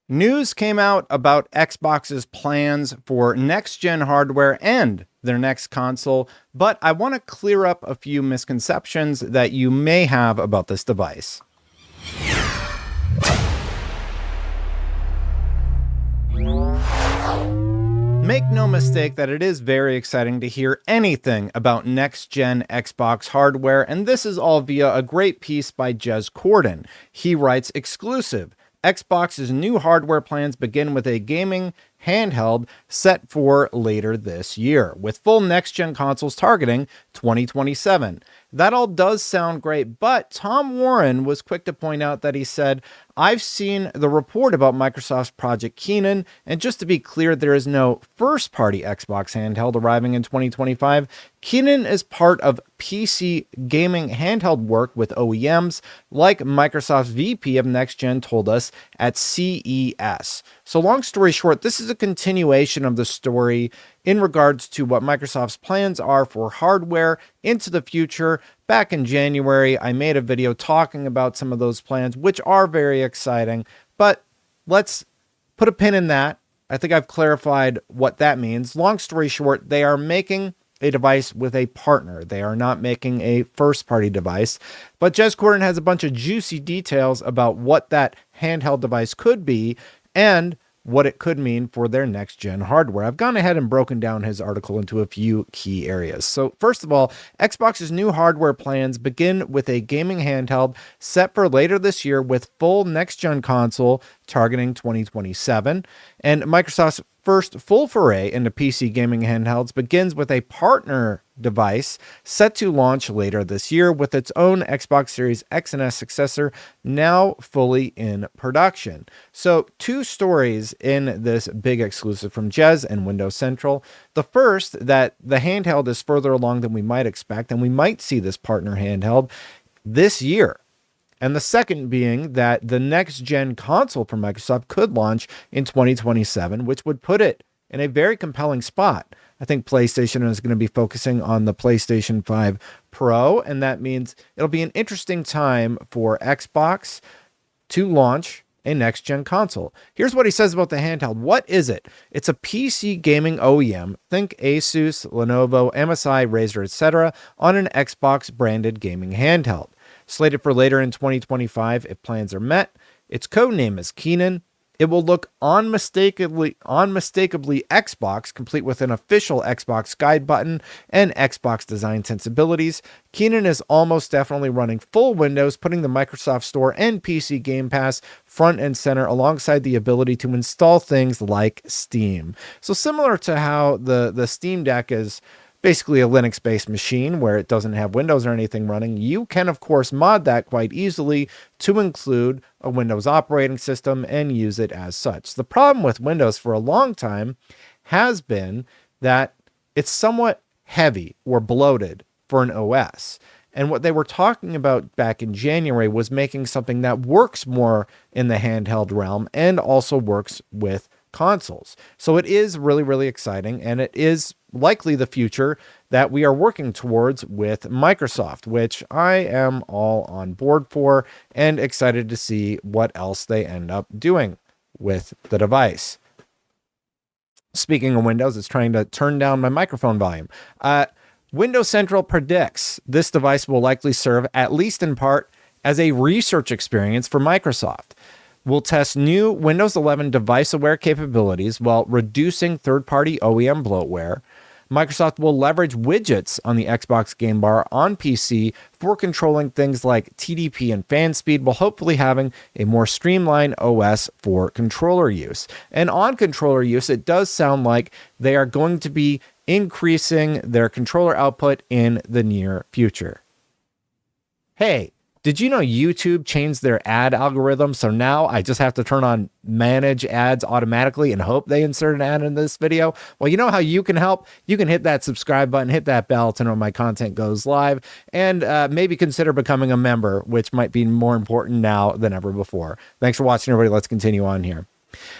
News came out about Xbox's plans for next gen hardware and their next console, but I want to clear up a few misconceptions that you may have about this device. Make no mistake that it is very exciting to hear anything about next-gen Xbox hardware, and this is all via a great piece by Jez Corden. He writes, exclusive. Xbox's new hardware plans begin with a gaming handheld set for later this year, with full next-gen consoles targeting 2027. That all does sound great, but Tom Warren was quick to point out that he said, I've seen the report about Microsoft's Project Keenan, and just to be clear, there is no first-party Xbox handheld arriving in 2025. Keenan is part of PC gaming handheld work with OEMs, like Microsoft's VP of Next Gen told us at CES. So long story short, this is a continuation of the story in regards to what Microsoft's plans are for hardware into the future. Back in January, I made a video talking about some of those plans, which are very exciting, but let's put a pin in that. I think I've clarified what that means. Long story short, they are making a device with a partner. They are not making a first-party device, but Jez Corden has a bunch of juicy details about what that handheld device could be and what it could mean for their next-gen hardware. I've gone ahead and broken down his article into a few key areas. So first of all, Xbox's new hardware plans begin with a gaming handheld set for later this year with full next-gen console targeting 2027. And Microsoft's first full foray into PC gaming handhelds begins with a partner device set to launch later this year with its own Xbox Series X and S successor now fully in production. So two stories in this big exclusive from Jez and Windows Central. The first, that the handheld is further along than we might expect, and we might see this partner handheld this year. And the second being that the next-gen console from Microsoft could launch in 2027, which would put it in a very compelling spot. I think PlayStation is going to be focusing on the PlayStation 5 Pro, and that means it'll be an interesting time for Xbox to launch a next-gen console. Here's what he says about the handheld. What is it? It's a PC gaming OEM. Think Asus, Lenovo, MSI, Razer, etc. on an Xbox-branded gaming handheld. Slated for later in 2025 if plans are met. Its code name is Keenan. It will look unmistakably Xbox, complete with an official Xbox guide button and Xbox design sensibilities. Keenan is almost definitely running full Windows, putting the Microsoft Store and PC Game Pass front and center alongside the ability to install things like Steam. So similar to how the Steam Deck is basically a Linux-based machine where it doesn't have Windows or anything running, you can, of course, mod that quite easily to include a Windows operating system and use it as such. The problem with Windows for a long time has been that it's somewhat heavy or bloated for an OS. And what they were talking about back in January was making something that works more in the handheld realm and also works with consoles. So it is really, really exciting, and it is likely the future that we are working towards with Microsoft, which I am all on board for and excited to see what else they end up doing with the device. Speaking of Windows, it's trying to turn down my microphone volume. Windows Central predicts this device will likely serve, at least in part, as a research experience for Microsoft. We'll test new Windows 11 device-aware capabilities while reducing third-party OEM bloatware. Microsoft will leverage widgets on the Xbox Game Bar on PC for controlling things like TDP and fan speed, while hopefully having a more streamlined OS for controller use. And on controller use, it does sound like they are going to be increasing their controller output in the near future. Hey, did you know YouTube changed their ad algorithm? So now I just have to turn on manage ads automatically and hope they insert an ad in this video. Well, you know how you can help? You can hit that subscribe button, hit that bell to know when my content goes live, and maybe consider becoming a member, which might be more important now than ever before. Thanks for watching, everybody. Let's continue on here.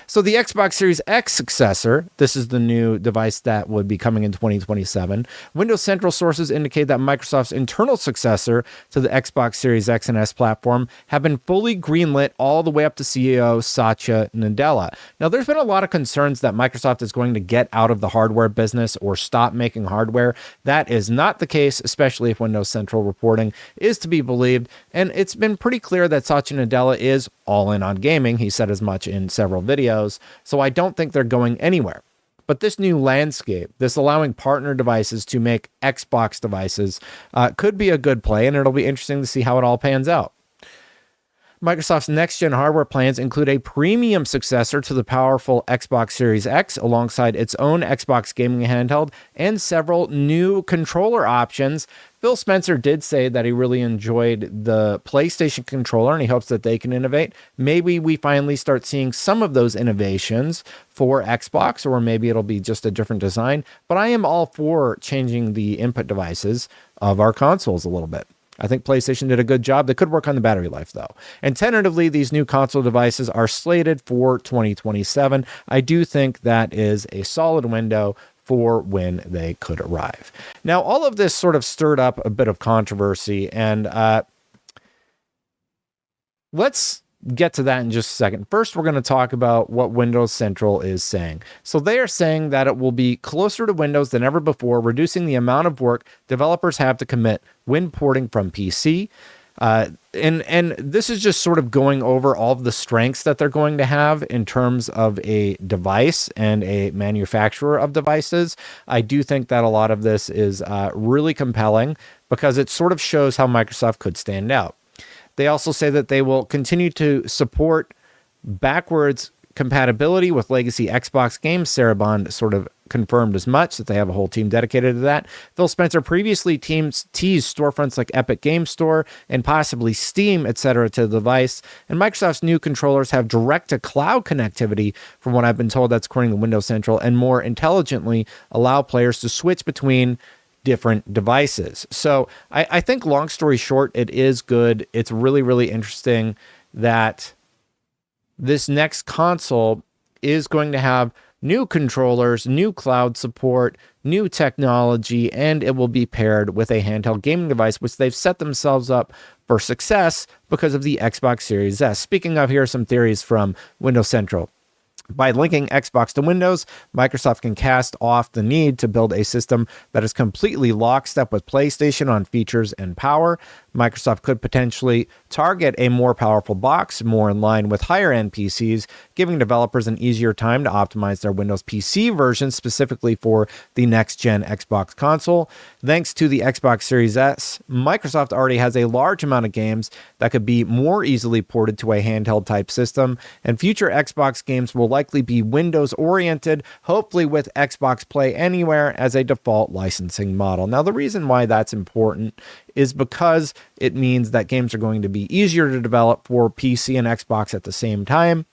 So the Xbox Series X successor, this is the new device that would be coming in 2027. Windows Central sources indicate that Microsoft's internal successor to the Xbox Series X and S platform have been fully greenlit all the way up to CEO Satya Nadella. Now, there's been a lot of concerns that Microsoft is going to get out of the hardware business or stop making hardware. That is not the case, especially if Windows Central reporting is to be believed. And it's been pretty clear that Satya Nadella is all in on gaming. He said as much in several videos. So I don't think they're going anywhere. But this new landscape, this allowing partner devices to make Xbox devices, could be a good play, and it'll be interesting to see how it all pans out. Microsoft's next-gen hardware plans include a premium successor to the powerful Xbox Series X alongside its own Xbox gaming handheld and several new controller options. Phil Spencer did say that he really enjoyed the PlayStation controller and he hopes that they can innovate. Maybe we finally start seeing some of those innovations for Xbox, or maybe it'll be just a different design. But I am all for changing the input devices of our consoles a little bit. I think PlayStation did a good job. They could work on the battery life, though. And tentatively, these new console devices are slated for 2027. I do think that is a solid window for when they could arrive. Now, all of this sort of stirred up a bit of controversy, and let's get to that in just a second. First, we're going to talk about what Windows Central is saying. So they are saying that it will be closer to Windows than ever before, reducing the amount of work developers have to commit when porting from PC. And this is just sort of going over all of the strengths that they're going to have in terms of a device and a manufacturer of devices. I do think that a lot of this is really compelling because it sort of shows how Microsoft could stand out. They also say that they will continue to support backwards compatibility with legacy Xbox games. Sarah Bond sort of confirmed as much, that they have a whole team dedicated to that. Phil Spencer previously teased storefronts like Epic Game Store and possibly Steam, etc. to the device. And Microsoft's new controllers have direct-to-cloud connectivity, from what I've been told, that's according to Windows Central, and more intelligently allow players to switch between different devices. So I think, long story short, it is good. It's really, really interesting that this next console is going to have new controllers, new cloud support, new technology, and it will be paired with a handheld gaming device, which they've set themselves up for success because of the Xbox Series S. Speaking of, here are some theories from Windows Central. By linking Xbox to Windows, Microsoft can cast off the need to build a system that is completely lockstep with PlayStation on features and power. Microsoft could potentially target a more powerful box, more in line with higher-end PCs, giving developers an easier time to optimize their Windows PC version specifically for the next-gen Xbox console. Thanks to the Xbox Series S, Microsoft already has a large amount of games that could be more easily ported to a handheld-type system, and future Xbox games will likely be Windows-oriented, hopefully with Xbox Play Anywhere as a default licensing model. Now, the reason why that's important is because it means that games are going to be easier to develop for PC and Xbox at the same time,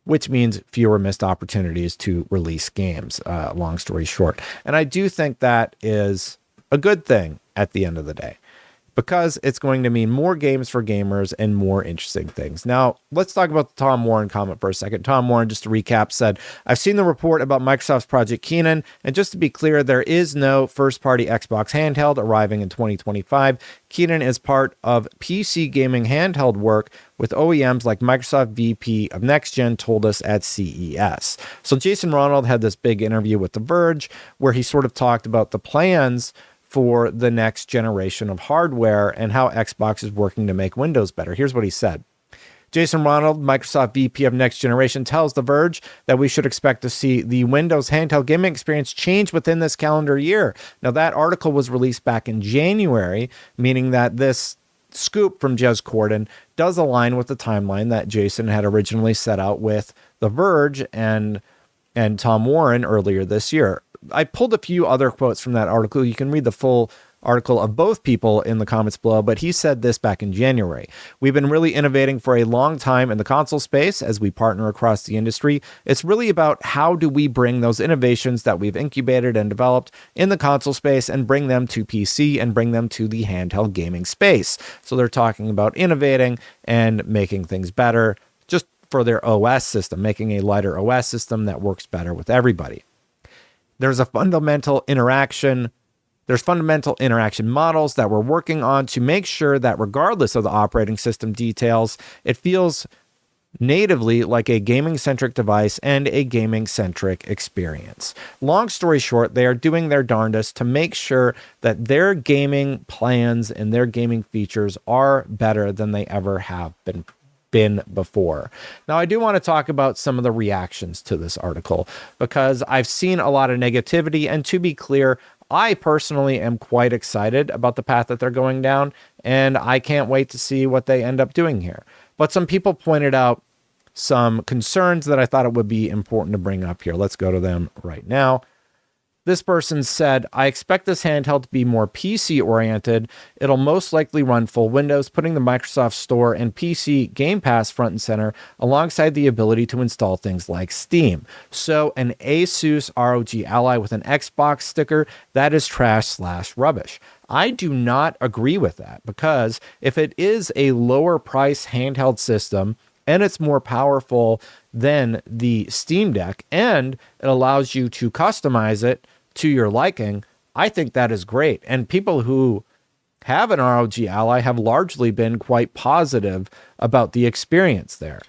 which means fewer missed opportunities to release games, long story short. And I do think that is a good thing at the end of the day, because it's going to mean more games for gamers and more interesting things. Now, let's talk about the Tom Warren comment for a second. Tom Warren, just to recap, said, "I've seen the report about Microsoft's Project Keenan, and just to be clear, there is no first-party Xbox handheld arriving in 2025. Keenan is part of PC gaming handheld work with OEMs like Microsoft. VP of Next Gen told us at CES." So Jason Ronald had this big interview with The Verge where he sort of talked about the plans for the next generation of hardware and how Xbox is working to make Windows better. Here's what he said. Jason Ronald, Microsoft VP of Next Generation, tells The Verge that we should expect to see the Windows handheld gaming experience change within this calendar year. Now, that article was released back in January, meaning that this scoop from Jez Corden does align with the timeline that Jason had originally set out with The Verge and Tom Warren earlier this year. I pulled a few other quotes from that article. You can read the full article of both people in the comments below, but he said this back in January. "We've been really innovating for a long time in the console space as we partner across the industry. It's really about how do we bring those innovations that we've incubated and developed in the console space and bring them to PC and bring them to the handheld gaming space." So they're talking about innovating and making things better. Just for their OS system, making a lighter OS system that works better with everybody. There's fundamental interaction models that we're working on to make sure that regardless of the operating system details, it feels natively like a gaming-centric device and a gaming-centric experience. Long story short, they are doing their darndest to make sure that their gaming plans and their gaming features are better than they ever have been before. Now, I do want to talk about some of the reactions to this article because I've seen a lot of negativity, and to be clear, I personally am quite excited about the path that they're going down, and I can't wait to see what they end up doing here. But some people pointed out some concerns that I thought it would be important to bring up here. Let's go to them right now. This person said, I expect this handheld to be more PC oriented. It'll most likely run full Windows, putting the Microsoft Store and PC Game Pass front and center alongside the ability to install things like Steam. So an Asus ROG Ally with an Xbox sticker, that is trash/rubbish. I do not agree with that because if it is a lower price handheld system and it's more powerful than the Steam Deck and it allows you to customize it to your liking, I think that is great. And people who have an ROG Ally have largely been quite positive about the experience there.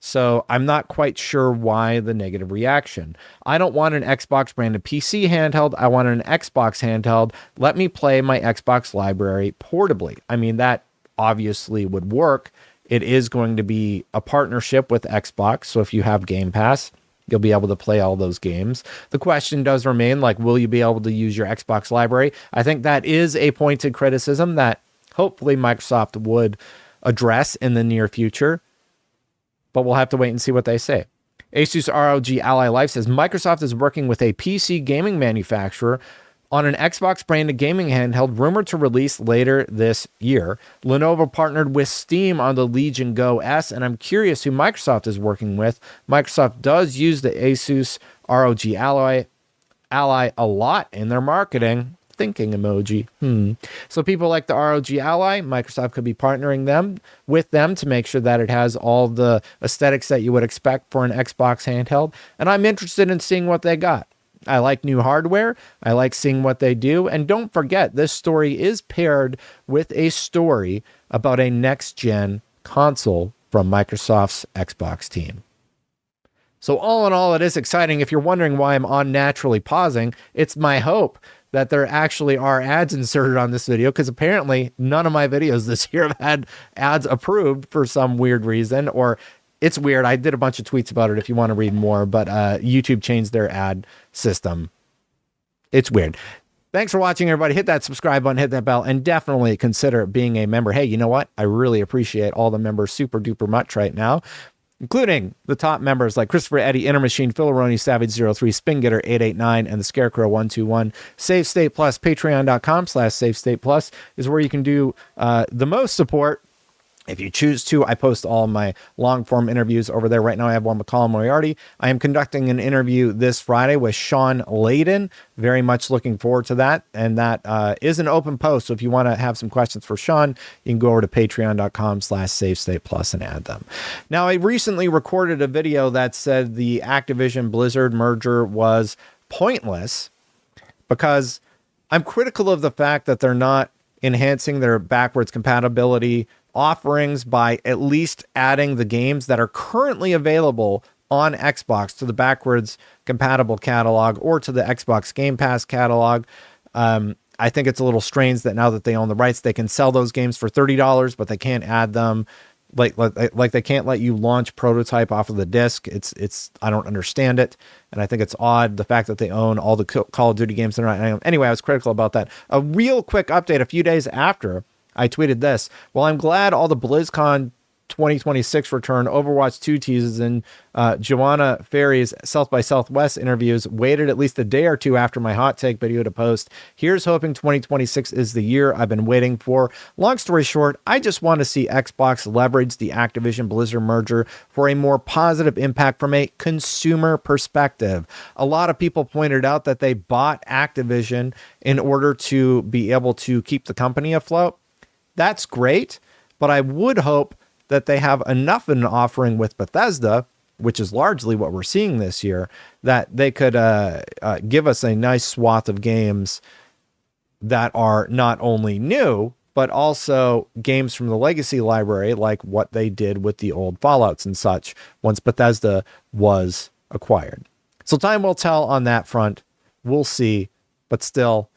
So I'm not quite sure why the negative reaction. I don't want an Xbox branded PC handheld. I want an Xbox handheld. Let me play my Xbox library portably. I mean, that obviously would work. It is going to be a partnership with Xbox. So if you have Game Pass, you'll be able to play all those games. The question does remain, like, will you be able to use your Xbox library? I think that is a pointed criticism that hopefully Microsoft would address in the near future. But we'll have to wait and see what they say. Asus ROG Ally Life says Microsoft is working with a PC gaming manufacturer on an Xbox branded gaming handheld rumored to release later this year. Lenovo partnered with Steam on the Legion Go S, and I'm curious who Microsoft is working with. Microsoft does use the Asus ROG Ally a lot in their marketing. Thinking emoji. So people like the ROG Ally, Microsoft could be partnering with them to make sure that it has all the aesthetics that you would expect for an Xbox handheld. And I'm interested in seeing what they got. I like new hardware. I like seeing what they do. And don't forget, this story is paired with a story about a next-gen console from Microsoft's Xbox team. So all in all, it is exciting. If you're wondering why I'm unnaturally pausing, it's my hope that there actually are ads inserted on this video, because apparently none of my videos this year have had ads approved for some weird reason, or it's weird. I did a bunch of tweets about it if you want to read more, but YouTube changed their ad system. It's weird. Thanks for watching, everybody. Hit that subscribe button, hit that bell, and definitely consider being a member. Hey, you know what? I really appreciate all the members super duper much right now, including the top members like Christopher Eddy, Inner Machine, Philoroni, Savage03, Spingetter 889, and the Scarecrow 121. Save State Plus, patreon.com/Save State Plus is where you can do the most support. If you choose to, I post all my long-form interviews over there. Right now, I have one with Colin Moriarty. I am conducting an interview this Friday with Sean Layden. Very much looking forward to that. And that is an open post. So if you want to have some questions for Sean, you can go over to patreon.com/SaveStatePlus and add them. Now, I recently recorded a video that said the Activision Blizzard merger was pointless because I'm critical of the fact that they're not enhancing their backwards compatibility offerings by at least adding the games that are currently available on Xbox to the backwards compatible catalog or to the Xbox Game Pass catalog. I think it's a little strange that now that they own the rights, they can sell those games for $30, but they can't add them. Like they can't let you launch prototype off of the disc. It's I don't understand it, and I think it's odd the fact that they own all the Call of Duty games. Anyway, I was critical about that. A real quick update: a few days after I tweeted this, well, I'm glad all the BlizzCon 2026 return, Overwatch 2 teases, and Joanna Ferry's South by Southwest interviews waited at least a day or two after my hot take video to post. Here's hoping 2026 is the year I've been waiting for. Long story short, I just want to see Xbox leverage the Activision Blizzard merger for a more positive impact from a consumer perspective. A lot of people pointed out that they bought Activision in order to be able to keep the company afloat. That's great, but I would hope that they have enough in an offering with Bethesda, which is largely what we're seeing this year, that they could give us a nice swath of games that are not only new, but also games from the legacy library, like what they did with the old Fallouts and such once Bethesda was acquired. So time will tell on that front. We'll see. But still,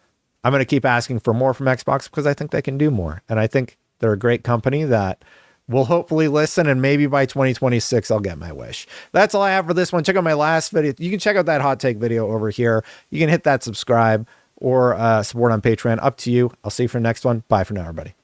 I'm going to keep asking for more from Xbox because I think they can do more. And I think they're a great company that will hopefully listen, and maybe by 2026, I'll get my wish. That's all I have for this one. Check out my last video. You can check out that hot take video over here. You can hit that subscribe or support on Patreon. Up to you. I'll see you for the next one. Bye for now, everybody.